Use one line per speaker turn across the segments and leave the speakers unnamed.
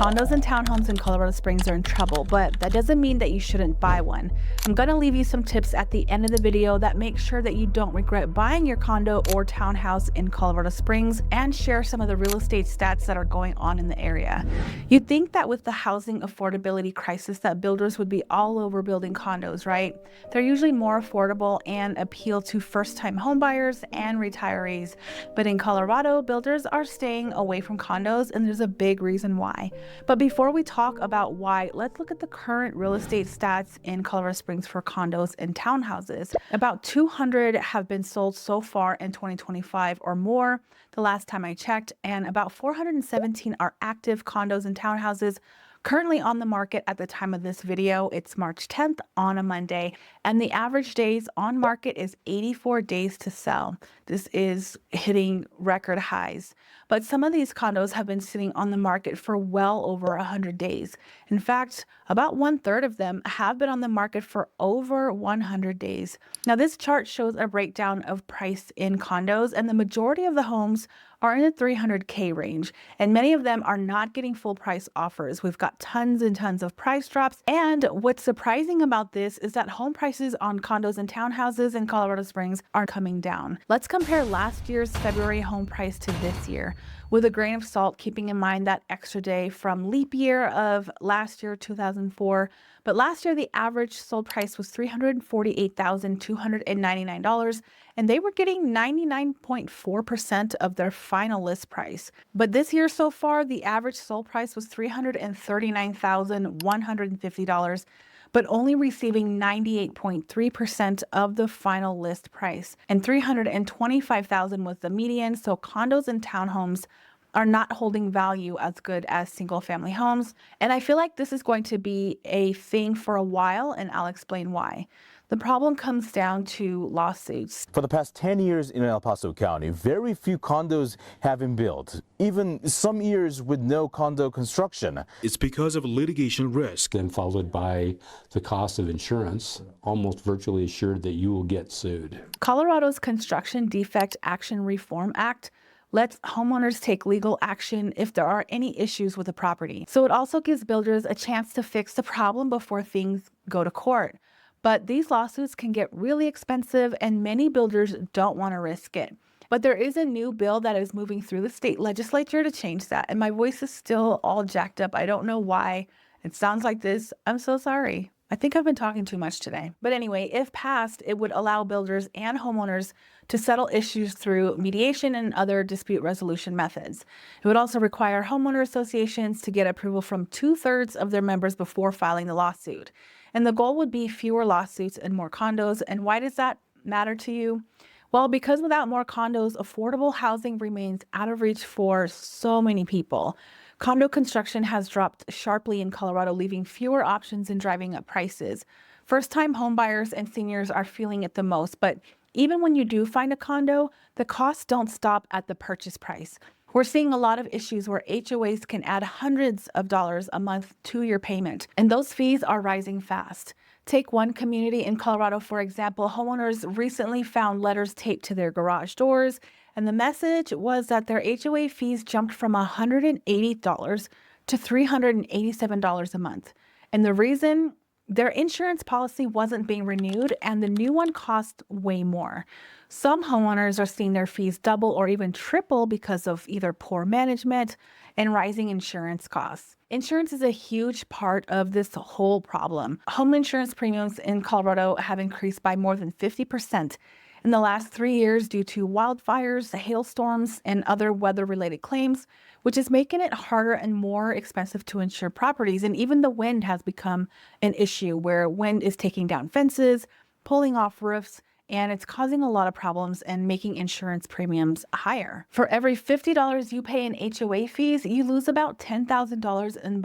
Condos and townhomes in Colorado Springs are in trouble, but that doesn't mean that you shouldn't buy one. I'm gonna leave you some tips at the end of the video that make sure that you don't regret buying your condo or townhouse in Colorado Springs, and share some of the real estate stats that are going on in the area. You'd think that with the housing affordability crisis that builders would be all over building condos, right? They're usually more affordable and appeal to first-time homebuyers and retirees. But in Colorado, builders are staying away from condos, and there's a big reason why. But before we talk about why, let's look at the current real estate stats in Colorado Springs for condos and townhouses. About 200 have been sold so far in 2025 or more, the last time I checked, and about 417 are active condos and townhouses currently on the market at the time of this video. It's March 10th on a Monday, and the average days on market is 84 days to sell. This is hitting record highs. But some of these condos have been sitting on the market for well over 100 days. In fact, about 1/3 of them have been on the market for over 100 days. Now, this chart shows a breakdown of price in condos, and the majority of the homes are in the 300K range, and many of them are not getting full price offers. We've got tons and tons of price drops, and what's surprising about this is that home prices on condos and townhouses in Colorado Springs are coming down. Let's compare last year's February home price to this year, with a grain of salt, keeping in mind that extra day from leap year of last year, 2004. But last year, the average sold price was $348,299, and they were getting 99.4% of their final list price. But this year so far, the average sold price was $339,150, but only receiving 98.3% of the final list price. And $325,000 was the median, so condos and townhomes are not holding value as good as single family homes. And I feel like this is going to be a thing for a while, and I'll explain why. The problem comes down to lawsuits.
For the past 10 years in El Paso County, very few condos have been built, even some years with no condo construction.
It's because of litigation risk.
Then followed by the cost of insurance, almost virtually assured that you will get sued.
Colorado's Construction Defect Action Reform Act lets homeowners take legal action if there are any issues with the property. So it also gives builders a chance to fix the problem before things go to court. But these lawsuits can get really expensive, and many builders don't want to risk it. But there is a new bill that is moving through the state legislature to change that. And my voice is still all jacked up. I don't know why it sounds like this. I'm so sorry. I think I've been talking too much today. But anyway, if passed, it would allow builders and homeowners to settle issues through mediation and other dispute resolution methods. It would also require homeowner associations to get approval from 2/3 of their members before filing the lawsuit. And the goal would be fewer lawsuits and more condos. And why does that matter to you? Well, because without more condos, affordable housing remains out of reach for so many people. Condo construction has dropped sharply in Colorado, leaving fewer options and driving up prices. First-time homebuyers and seniors are feeling it the most, but even when you do find a condo, the costs don't stop at the purchase price. We're seeing a lot of issues where HOAs can add hundreds of dollars a month to your payment, and those fees are rising fast. Take one community in Colorado, for example. Homeowners recently found letters taped to their garage doors, and the message was that their HOA fees jumped from $180 to $387 a month. And the reason? Their insurance policy wasn't being renewed, and the new one cost way more. Some homeowners are seeing their fees double or even triple because of either poor management and rising insurance costs. Insurance is a huge part of this whole problem. Home insurance premiums in Colorado have increased by more than 50% in the last 3 years due to wildfires, hailstorms, and other weather-related claims, which is making it harder and more expensive to insure properties. And even the wind has become an issue, where wind is taking down fences, pulling off roofs, and it's causing a lot of problems and making insurance premiums higher. For every $50 you pay in HOA fees, you lose about $10,000 in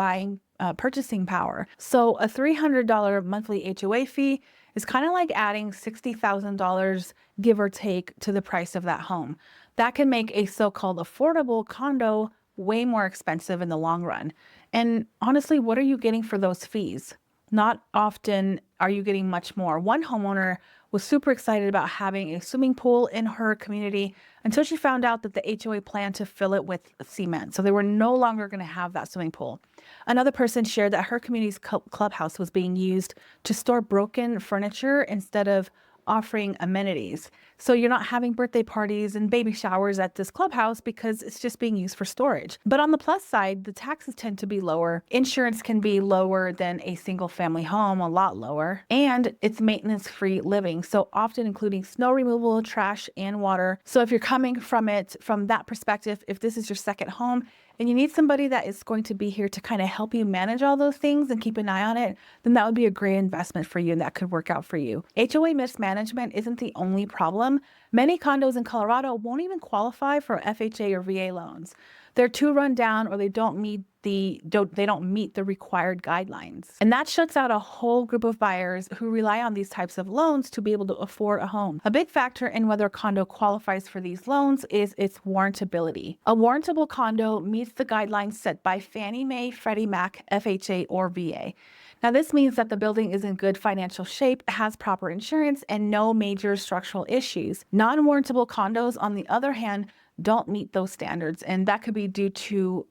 purchasing power. So a $300 monthly HOA fee is kind of like adding $60,000, give or take, to the price of that home. That can make a so-called affordable condo way more expensive in the long run. And honestly, what are you getting for those fees? Not often are you getting much more. One homeowner was super excited about having a swimming pool in her community until she found out that the HOA planned to fill it with cement. So they were no longer going to have that swimming pool. Another person shared that her community's clubhouse was being used to store broken furniture instead of offering amenities. So you're not having birthday parties and baby showers at this clubhouse because it's just being used for storage. But on the plus side, the taxes tend to be lower. Insurance can be lower than a single family home, a lot lower. And it's maintenance-free living, so often including snow removal, trash, and water. So if you're coming from it from that perspective, if this is your second home, and you need somebody that is going to be here to kind of help you manage all those things and keep an eye on it, then that would be a great investment for you and that could work out for you. HOA mismanagement isn't the only problem. Many condos in Colorado won't even qualify for FHA or VA loans. They're too run down, or they don't meet the required guidelines. And that shuts out a whole group of buyers who rely on these types of loans to be able to afford a home. A big factor in whether a condo qualifies for these loans is its warrantability. A warrantable condo meets the guidelines set by Fannie Mae, Freddie Mac, FHA, or VA. Now, this means that the building is in good financial shape, has proper insurance, and no major structural issues. Non-warrantable condos, on the other hand, don't meet those standards, and that could be due to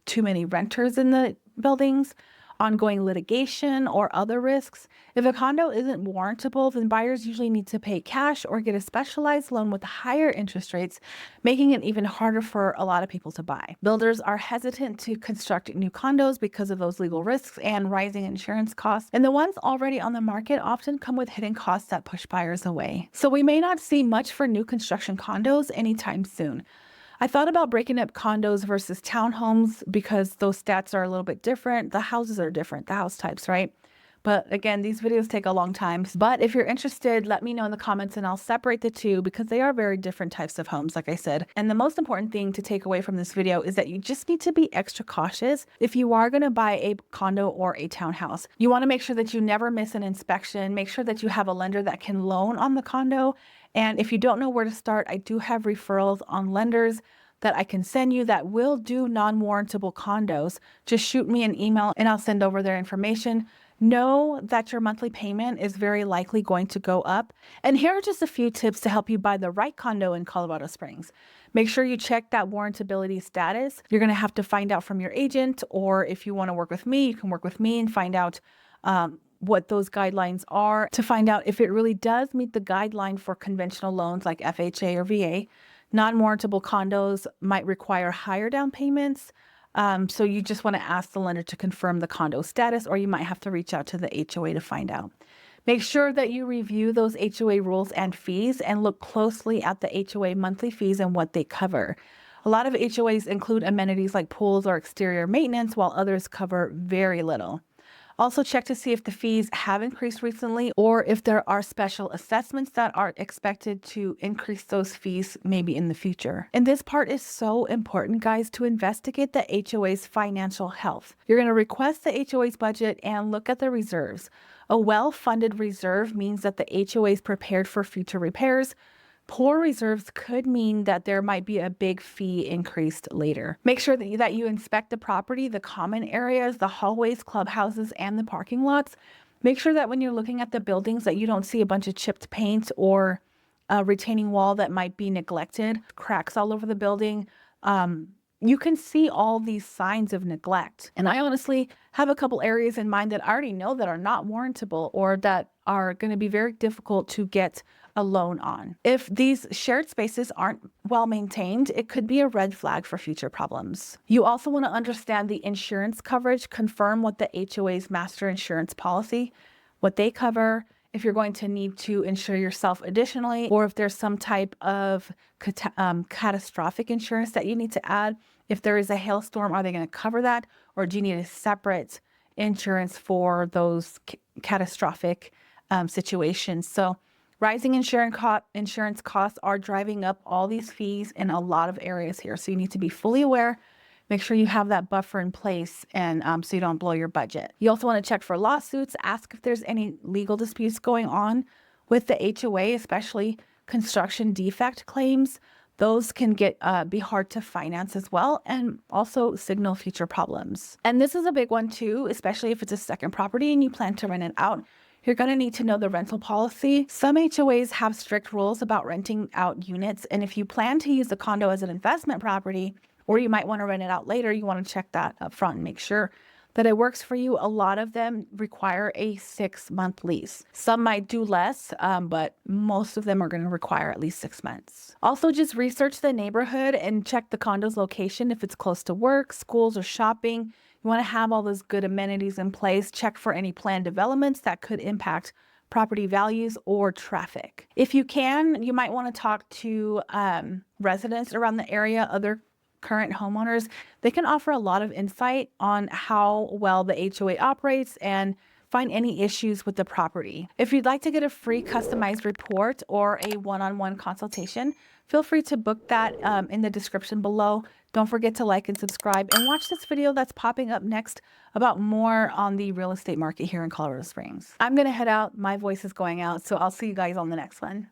too many renters in the buildings, ongoing litigation, or other risks. If a condo isn't warrantable, then buyers usually need to pay cash or get a specialized loan with higher interest rates, making it even harder for a lot of people to buy. Builders are hesitant to construct new condos because of those legal risks and rising insurance costs, and the ones already on the market often come with hidden costs that push buyers away. So we may not see much for new construction condos anytime soon. I thought about breaking up condos versus townhomes because those stats are a little bit different. The houses are different, the house types, right? But again, these videos take a long time. But if you're interested, let me know in the comments and I'll separate the two because they are very different types of homes, like I said. And the most important thing to take away from this video is that you just need to be extra cautious if you are going to buy a condo or a townhouse. You want to make sure that you never miss an inspection. Make sure that you have a lender that can loan on the condo. And if you don't know where to start, I do have referrals on lenders that I can send you that will do non-warrantable condos. Just shoot me an email and I'll send over their information. Know that your monthly payment is very likely going to go up. And here are just a few tips to help you buy the right condo in Colorado Springs. Make sure you check that warrantability status. You're going to have to find out from your agent, or if you want to work with me, you can work with me and find out what those guidelines are to find out if it really does meet the guideline for conventional loans like FHA or VA. Non-warrantable condos might require higher down payments. So you just want to ask the lender to confirm the condo status, or you might have to reach out to the HOA to find out. Make sure that you review those HOA rules and fees and look closely at the HOA monthly fees and what they cover. A lot of HOAs include amenities like pools or exterior maintenance, while others cover very little. Also check to see if the fees have increased recently or if there are special assessments that are expected to increase those fees maybe in the future. And this part is so important, guys, to investigate the HOA's financial health. You're going to request the HOA's budget and look at the reserves. A well-funded reserve means that the HOA is prepared for future repairs. Poor reserves could mean that there might be a big fee increased later. Make sure that you inspect the property, the common areas, the hallways, clubhouses, and the parking lots. Make sure that when you're looking at the buildings that you don't see a bunch of chipped paint or a retaining wall that might be neglected, cracks all over the building. You can see all these signs of neglect. And I honestly have a couple areas in mind that I already know that are not warrantable or that are going to be very difficult to get a loan on. If these shared spaces aren't well maintained, it could be a red flag for future problems. You also want to understand the insurance coverage, confirm what the HOA's master insurance policy, what they cover, if you're going to need to insure yourself additionally, or if there's some type of catastrophic insurance that you need to add. If there is a hailstorm, are they going to cover that? Or do you need a separate insurance for those catastrophic situations? So rising insurance costs are driving up all these fees in a lot of areas here. So you need to be fully aware. Make sure you have that buffer in place and so you don't blow your budget. You also want to check for lawsuits, ask if there's any legal disputes going on with the HOA, especially construction defect claims. Those can be hard to finance as well and also signal future problems. And this is a big one too, especially if it's a second property and you plan to rent it out. You're going to need to know the rental policy. Some HOAs have strict rules about renting out units, and if you plan to use a condo as an investment property, or you might want to rent it out later, you want to check that up front and make sure that it works for you. A lot of them require a 6-month lease. Some might do less, but most of them are going to require at least 6 months. Also, just research the neighborhood and check the condo's location if it's close to work, schools, or shopping. You want to have all those good amenities in place. Check for any planned developments that could impact property values or traffic. If you can, you might want to talk to residents around the area, other current homeowners. They can offer a lot of insight on how well the HOA operates and find any issues with the property. If you'd like to get a free customized report or a one-on-one consultation, feel free to book that in the description below. Don't forget to like and subscribe and watch this video that's popping up next about more on the real estate market here in Colorado Springs. I'm going to head out. My voice is going out, so I'll see you guys on the next one.